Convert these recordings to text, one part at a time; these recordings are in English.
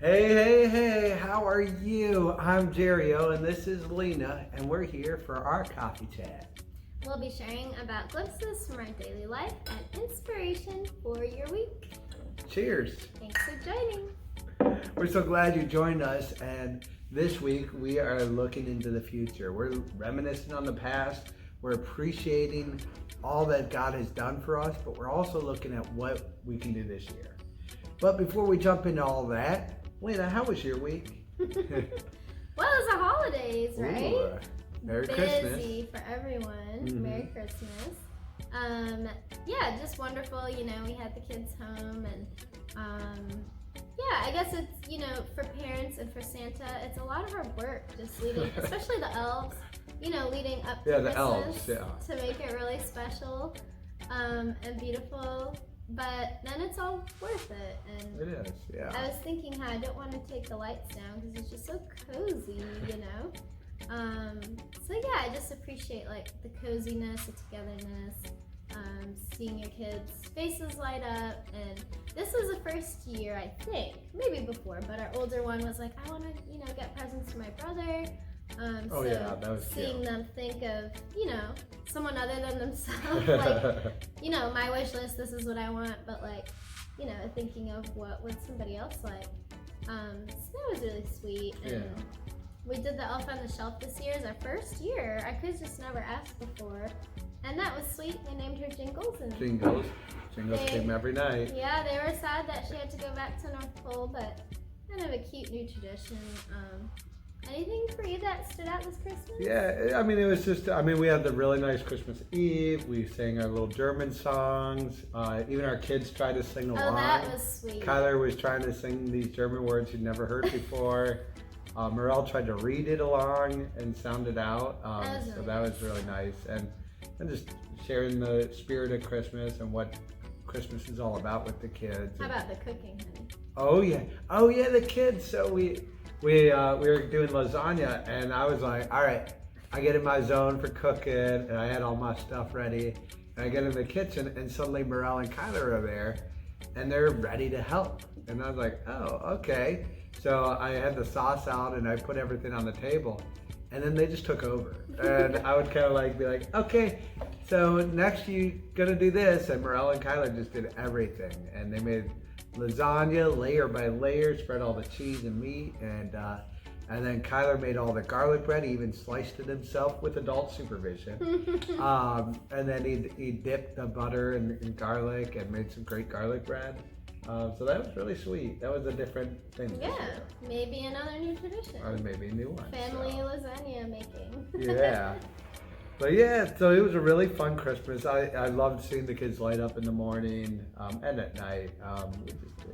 Hey, how are you? I'm Jerry-O and this is Lena, and we're here for our coffee chat. We'll be sharing about glimpses from our daily life and inspiration for your week. Cheers. Thanks for joining. We're so glad you joined us, and this week we are looking into the future. We're reminiscing on the past. We're appreciating all that God has done for us, but we're also looking at what we can do this year. But before we jump into all that, Lena, how was your week? Well, it's the holidays, right? Ooh, Merry Christmas. Busy for everyone. Mm-hmm. Merry Christmas. Yeah, just wonderful. You know, we had the kids home, and yeah, I guess it's, you know, for parents and for Santa, it's a lot of hard work just leading, especially the elves, you know, leading up to the Christmas elves, to make it really special and beautiful. But then it's all worth it. And It is, yeah. I was thinking how I don't want to take the lights down because it's just so cozy, you know? So yeah, I just appreciate like the coziness, the togetherness, seeing your kids' faces light up. And this was the first year, I think, maybe before, but our older one was like, I want to, you know, get presents for my brother. Oh, so yeah, that was seeing cute. them think of, you know, someone other than themselves, like, you know, my wish list, this is what I want, but like, you know, thinking of what would somebody else like. So that was really sweet. And we did the Elf on the Shelf this year as our first year. I could just never asked before. And that was sweet. They named her Jingles. And Jingles came every night. yeah, they were sad that she had to go back to North Pole, but kind of a cute new tradition. Anything for you that stood out this Christmas? Yeah, I mean, it was just, we had the really nice Christmas Eve. We sang our little German songs. Even our kids tried to sing along. Oh, that was sweet. Kyler was trying to sing these German words he'd never heard before. Morel tried to read it along and sound it out. That was really nice. And just sharing the spirit of Christmas and what Christmas is all about with the kids. How about the cooking, honey? Oh yeah, the kids. So we were doing lasagna, and I was like, all right, I get in my zone for cooking, and I had all my stuff ready, and I get in the kitchen, and suddenly Morel and Kyler are there, and they're ready to help, and I was like, oh, okay. So I had the sauce out, and I put everything on the table, and then they just took over, and I would kind of like be like, okay, so next you gonna do this, and Morel and Kyler just did everything, and they made lasagna layer by layer, spread all the cheese and meat, and then Kyler made all the garlic bread. He even sliced it himself with adult supervision. And then he dipped the butter in garlic and made some great garlic bread. So that was really sweet. That was a different thing. Yeah, maybe another new tradition. Or maybe a new one. Family lasagna making. Yeah. But yeah, so it was a really fun Christmas. I loved seeing the kids light up in the morning and at night.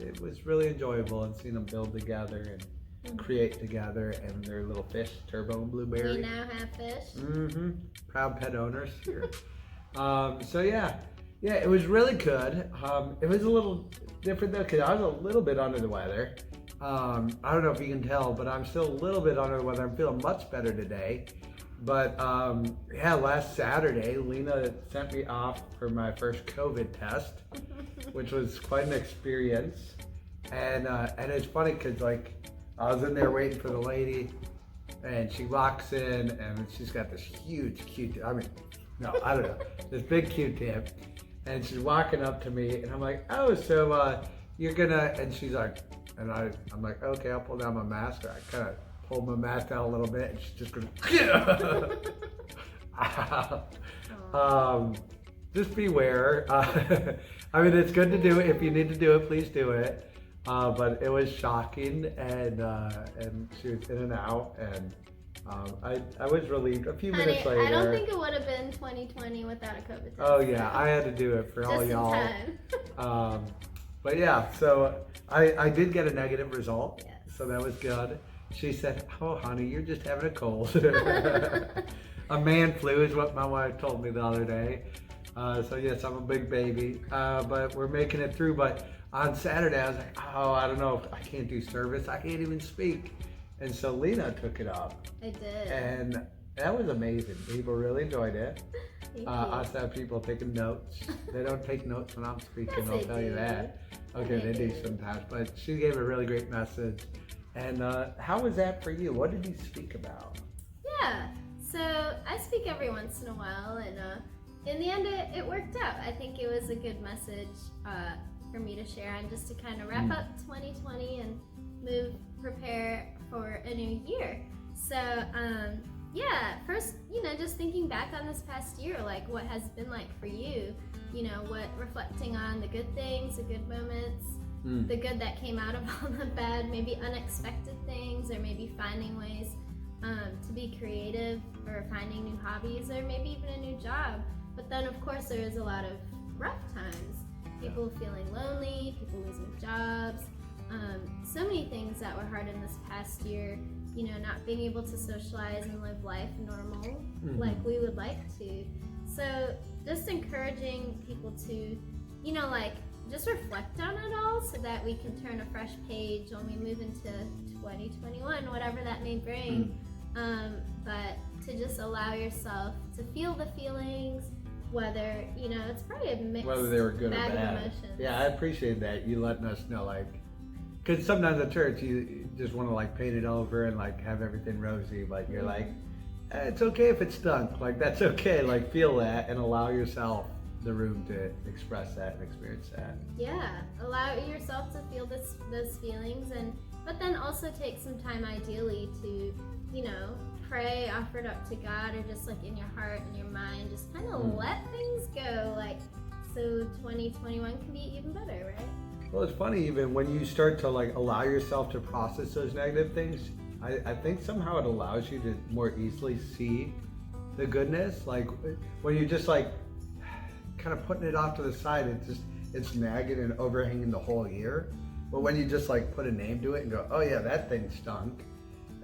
It was really enjoyable, and seeing them build together and create together, and their little fish, Turbo and Blueberry. We now have fish. Mm-hmm. Proud pet owners here. So yeah, it was really good. It was a little different though, because I was a little bit under the weather. I don't know if you can tell, but I'm still a little bit under the weather. I'm feeling much better today. But last Saturday, Lena sent me off for my first COVID test, which was quite an experience. And it's funny because like I was in there waiting for the lady, and she walks in, and she's got this huge Q-tip. This big Q-tip, and she's walking up to me, and I'm like, oh, so you're gonna? And she's like, and I'm like, okay, I'll pull down my mask. I kind of pulled my mask down a little bit, and she's just going, just beware. It's good to do it. If you need to do it, please do it. But it was shocking, and she was in and out, and I was relieved a few minutes later. I don't think it would have been 2020 without a COVID test. Oh yeah, I had to do it for all y'all. But yeah, so I did get a negative result, yes. So that was good. She said, oh, honey, you're just having a cold. A man flu is what my wife told me the other day. So yes, I'm a big baby, but we're making it through. But on Saturday, I was like, oh, I don't know, I can't do service. I can't even speak. And so Lena took it up. I did. And that was amazing. People really enjoyed it. I saw people taking notes. They don't take notes when I'm speaking, Yes, I'll tell you that. Okay, they do sometimes, but she gave a really great message. And how was that for you? What did you speak about? Yeah, so I speak every once in a while, and in the end, it worked out. I think it was a good message for me to share, and just to kind of wrap up 2020 and prepare for a new year. So, yeah, first, just thinking back on this past year, like what has been like for you, reflecting on the good things, the good moments, the good that came out of all the bad, maybe unexpected things, or maybe finding ways to be creative, or finding new hobbies, or maybe even a new job. But then, of course, there is a lot of rough times. People feeling lonely, people losing jobs, so many things that were hard in this past year. Not being able to socialize and live life normal like we would like to. So just encouraging people to, just reflect on it all, so that we can turn a fresh page when we move into 2021, whatever that may bring. But to just allow yourself to feel the feelings, whether, it's probably a mixed whether they were good or bag bad. of emotions. Yeah, I appreciate that. You letting us know, because sometimes at church you just want to paint it over and have everything rosy, but you're it's okay if it stunk. That's okay. Feel that and allow yourself the room to express that and experience that. Yeah, allow yourself to feel those feelings, but then also take some time, ideally, to pray, offer it up to God, or just in your heart and your mind, just kind of let things go, so 2021 can be even better, right? Well, it's funny, even when you start to allow yourself to process those negative things, I think somehow it allows you to more easily see the goodness. When you're just kind of putting it off to the side, it's nagging and overhanging the whole year. But when you just put a name to it and go, oh yeah, that thing stunk.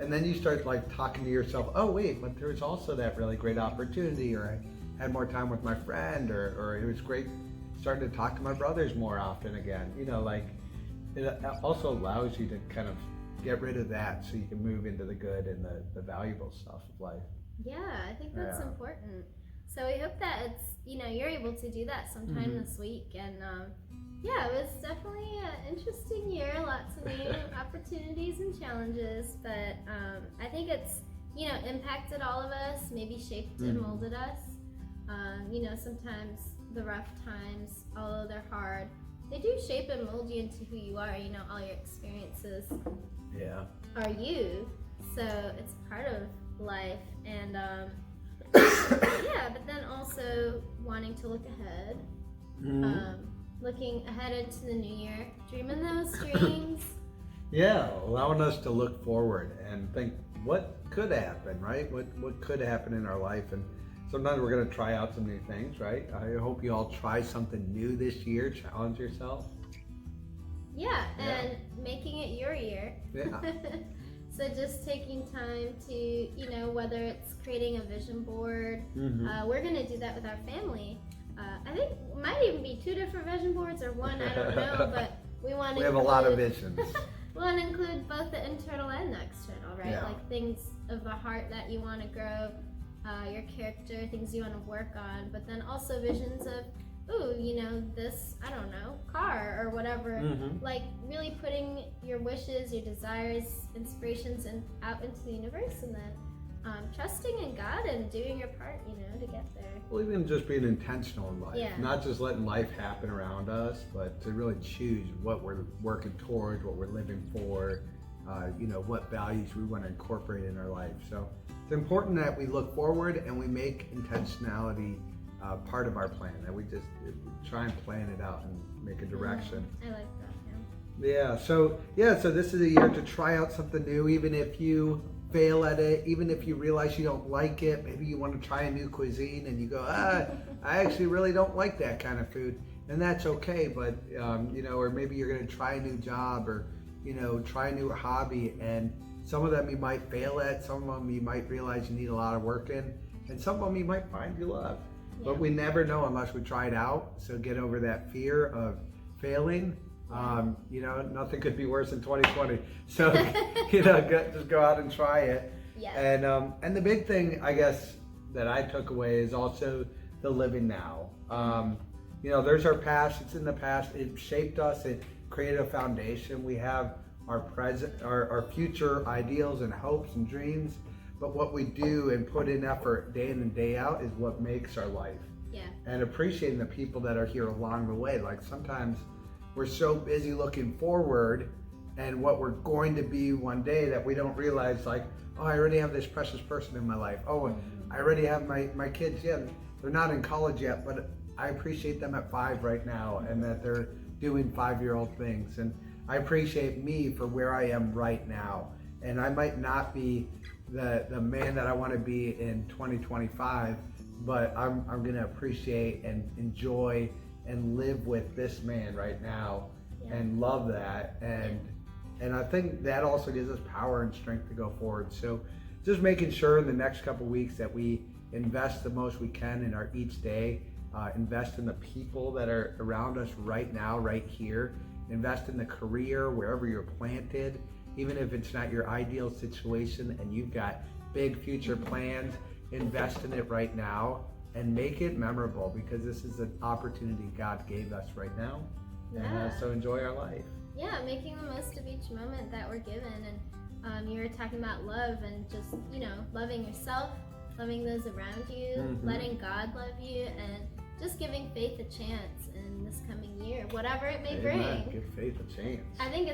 And then you start talking to yourself, oh wait, but there was also that really great opportunity, or I had more time with my friend, or it was great starting to talk to my brothers more often again. It also allows you to kind of get rid of that, so you can move into the good and the valuable stuff of life. Yeah, I think that's important. So we hope that it's, you're able to do that sometime this week. And yeah, it was definitely an interesting year, lots of new opportunities and challenges, but I think it's, impacted all of us, maybe shaped and molded us. Sometimes the rough times, although they're hard, they do shape and mold you into who you are. All your experiences are you, so it's part of life. And yeah, but then also wanting to look ahead, looking ahead into the new year, dreaming those dreams. Yeah, allowing us to look forward and think what could happen, right? What could happen in our life. And sometimes we're going to try out some new things, right? I hope you all try something new this year, challenge yourself. Yeah, and making it your year. Yeah. So just taking time to, whether it's creating a vision board, we're going to do that with our family. I think it might even be 2 different vision boards, or 1, I don't know, but we want to We have a lot of visions. We want to include both the internal and the external, right? Yeah. Things of the heart that you want to grow, your character, things you want to work on, but then also visions of, this, I don't know, car or whatever. Really putting your wishes, your desires, inspirations out into the universe, and then trusting in God and doing your part, to get there. Well, even just being intentional in life, Yeah. not just letting life happen around us, but to really choose what we're working towards, what we're living for, what values we want to incorporate in our life. So it's important that we look forward and we make intentionality part of our plan, that we just try and plan it out and make a direction. I like that, Yeah, so this is a year to try out something new, even if you fail at it, even if you realize you don't like it. Maybe you want to try a new cuisine and you go, I actually really don't like that kind of food, and that's okay. But or maybe you're going to try a new job, or try a new hobby, and some of them you might fail at, some of them you might realize you need a lot of work in, and some of them you might find you love. Yeah. But we never know unless we try it out. So get over that fear of failing. Nothing could be worse than 2020. So, just go out and try it. Yeah. And the big thing, I guess, that I took away is also the living now. There's our past. It's in the past. It shaped us. created a foundation. We have our present, our future ideals and hopes and dreams. But what we do and put in effort day in and day out is what makes our life. Yeah. And appreciating the people that are here along the way. Like sometimes we're so busy looking forward and what we're going to be one day that we don't realize, like, oh, I already have this precious person in my life. Oh, I already have my kids. Yeah, they're not in college yet, but I appreciate them at 5 right now and that they're doing 5-year-old things. And I appreciate me for where I am right now. And I might not be the man that I want to be in 2025, but I'm going to appreciate and enjoy and live with this man right now and love that. And I think that also gives us power and strength to go forward. So just making sure in the next couple weeks that we invest the most we can in our each day, invest in the people that are around us right now, right here, invest in the career wherever you're planted, even if it's not your ideal situation and you've got big future plans, invest in it right now and make it memorable, because this is an opportunity God gave us right now. And so enjoy our life. Yeah, making the most of each moment that we're given. And you were talking about love and just, loving yourself, loving those around you, letting God love you, and just giving faith a chance in this coming year, whatever it may bring. Give faith a chance. I think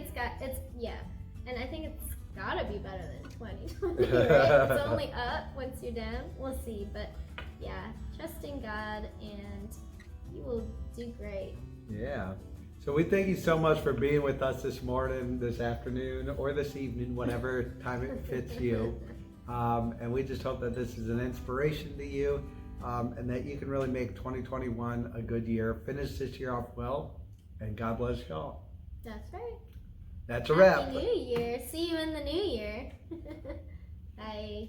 and I think it's gotta be better than 2020, right? It's only up once you're down. We'll see, but yeah, trust in God and you will do great. Yeah. So we thank you so much for being with us this morning, this afternoon, or this evening, whatever time it fits you. And we just hope that this is an inspiration to you, and that you can really make 2021 a good year. Finish this year off well, and God bless you all. That's right. That's a wrap. Happy New Year. See you in the new year. Bye.